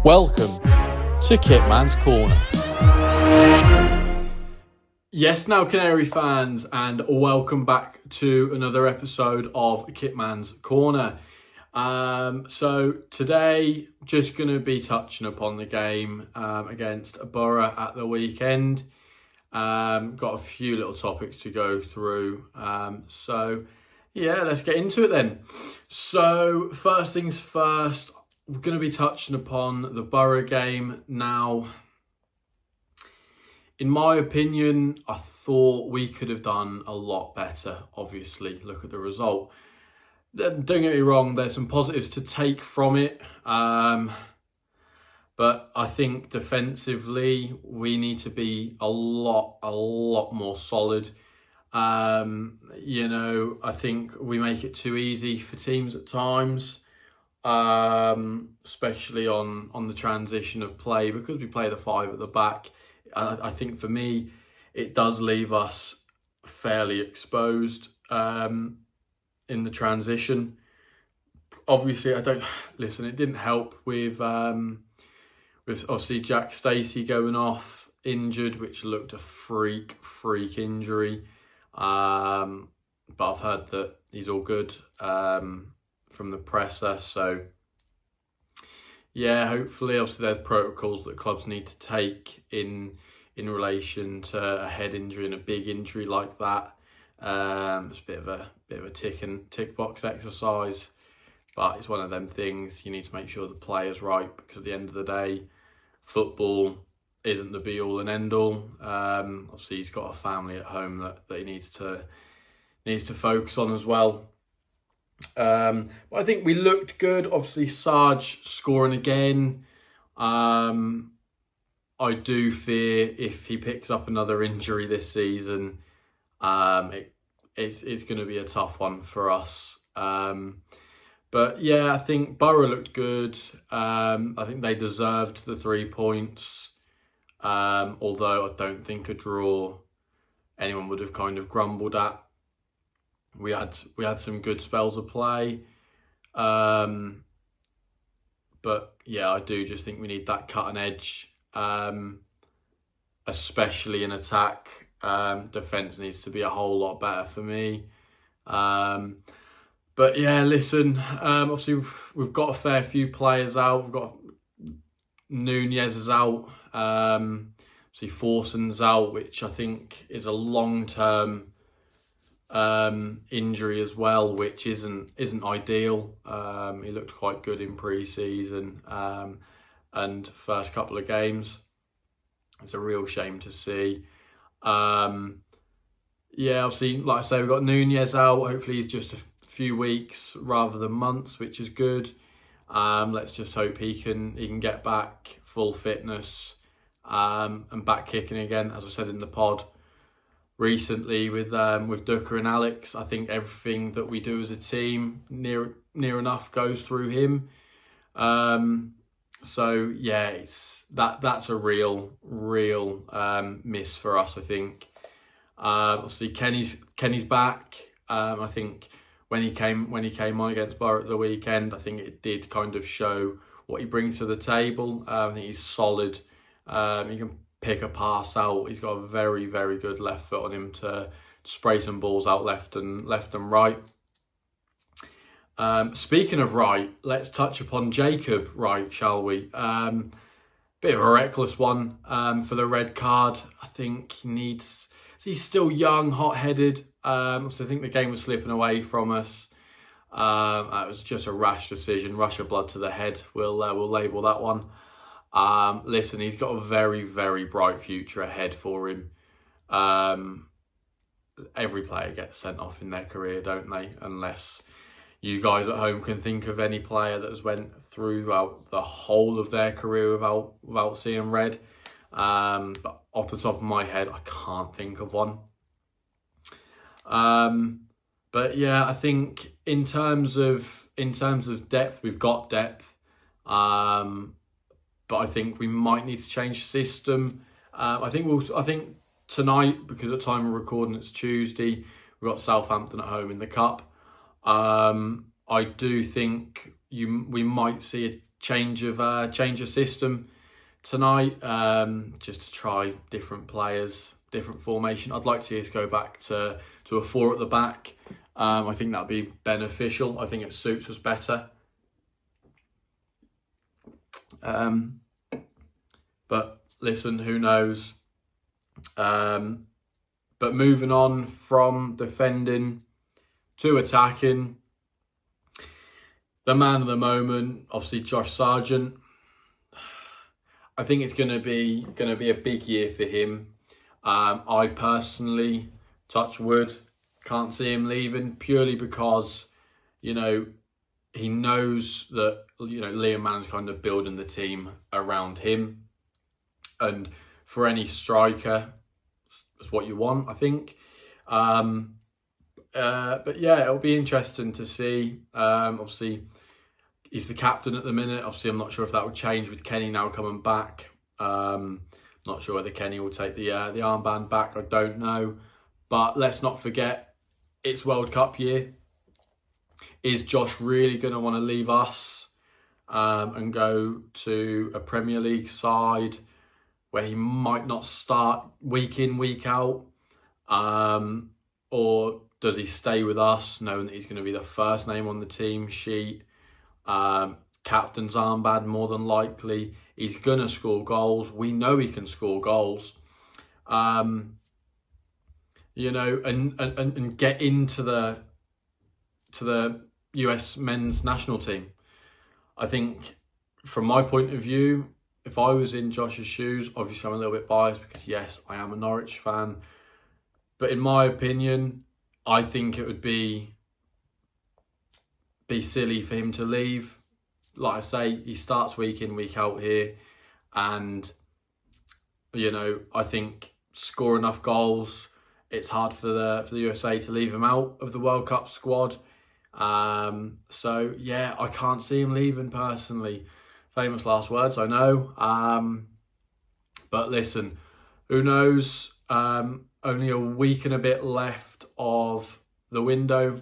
Welcome to KITMAN'S CORNER. Yes, now Canary fans, and welcome back to another episode of KITMAN'S CORNER. So today, just going to be touching upon the game against Borough at the weekend. Got a few little topics to go through. So yeah, let's get into it then. So first things first, we're going to be touching upon the Borough game. Now, in my opinion, I thought we could have done a lot better. Obviously, look at the result. Don't get me wrong, there's some positives to take from it. But I think defensively, we need to be a lot more solid. I think we make it too easy for teams at times. Especially on the transition of play, because we play the five at the back. I think for me, it does leave us fairly exposed in the transition. Obviously, it didn't help with obviously Jack Stacey going off injured, which looked a freak injury. But I've heard that he's all good from the presser. So yeah, hopefully, obviously there's protocols that clubs need to take in relation to a head injury and a big injury like that. It's a bit of a tick box exercise, but it's one of them things. You need to make sure the player's right, because at the end of the day, football isn't the be all and end all. Obviously he's got a family at home that he needs to focus on as well. But I think we looked good. Obviously, Sarge scoring again. I do fear if he picks up another injury this season, it's going to be a tough one for us. But yeah, I think Borough looked good. I think they deserved the 3 points. Although I don't think a draw anyone would have kind of grumbled at. We had some good spells of play, but yeah, I do just think we need that cutting edge, especially in attack. Defence needs to be a whole lot better for me. But yeah, listen, obviously we've got a fair few players out. We've got Nunez is out, obviously Forson's out, which I think is a long-term injury as well, which isn't ideal. He looked quite good in pre-season and first couple of games. It's a real shame to see. Yeah, obviously, like I say, we've got Nunez out. Hopefully he's just a few weeks rather than months, which is good. Let's just hope he can get back full fitness and back kicking again. As I said in the pod recently with Ducker and Alex, I think everything that we do as a team near enough goes through him. So yeah, that's a real miss for us, I think. Obviously Kenny's back. I think when he came on against Borough at the weekend, I think it did kind of show what he brings to the table. I think he's solid. He can pick a pass out. He's got a very good left foot on him to spray some balls out left and right. Speaking of right, let's touch upon Jacob Wright, shall we? Bit of a reckless one for the red card. I think he's still young, hot-headed. So I think the game was slipping away from us. It was just a rash decision, rush of blood to the head. We'll label that one. Listen, he's got a very bright future ahead for him. Every player gets sent off in their career, don't they? Unless you guys at home can think of any player that has went throughout the whole of their career without seeing red. But off the top of my head, I can't think of one. But yeah, I think in terms of depth, we've got depth. But I think we might need to change system. I think tonight, because at time of recording it's Tuesday, we've got Southampton at home in the cup. I do think we might see change of system tonight, just to try different players, different formation. I'd like to see us go back to a 4 at the back. I think that'd be beneficial. I think it suits us better. But listen, who knows? But moving on from defending to attacking, the man of the moment, obviously Josh Sargent. I think it's going to be a big year for him. I personally, touch wood, can't see him leaving, purely because, you know, he knows that, you know, Liam Mann's kind of building the team around him, and for any striker, that's what you want, I think. But yeah, it'll be interesting to see. Obviously, he's the captain at the minute. Obviously, I'm not sure if that will change with Kenny now coming back. Not sure whether Kenny will take the armband back. I don't know. But let's not forget, it's World Cup year. Is Josh really going to want to leave us and go to a Premier League side where he might not start week in, week out? Or does he stay with us knowing that he's going to be the first name on the team sheet? Captain's armband, more than likely. He's going to score goals. We know he can score goals. You know, and get into the US men's national team. I think, from my point of view, if I was in Josh's shoes, obviously I'm a little bit biased because, yes, I am a Norwich fan. But in my opinion, I think it would be silly for him to leave. Like I say, he starts week in, week out here. And, you know, I think score enough goals, it's hard for the USA to leave him out of the World Cup squad. So, yeah, I can't see him leaving personally. Famous last words, I know. But listen, who knows? Only a week and a bit left of the window.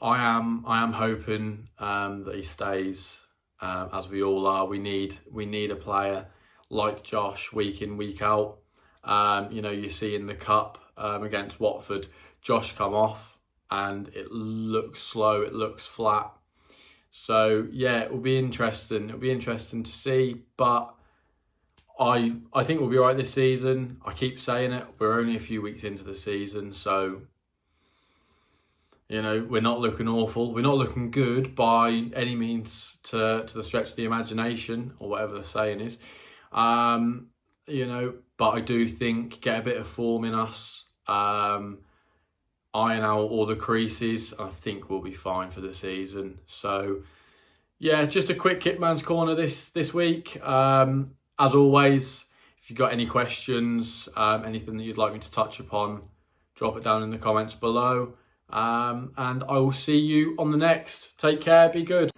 I am hoping that he stays, as we all are. We need a player like Josh week in, week out. You know, you see in the cup against Watford, Josh come off and it looks slow, it looks flat. So yeah, it will be interesting. It'll be interesting to see, but I think we'll be all right this season. I keep saying it. We're only a few weeks into the season, so, you know, we're not looking awful. We're not looking good by any means to the stretch of the imagination, or whatever the saying is. You know, but I do think get a bit of form in us, iron out all the creases, I think we'll be fine for the season. So yeah, just a quick Kitman's Corner this week. As always, if you've got any questions, anything that you'd like me to touch upon, drop it down in the comments below. And I will see you on the next. Take care, be good.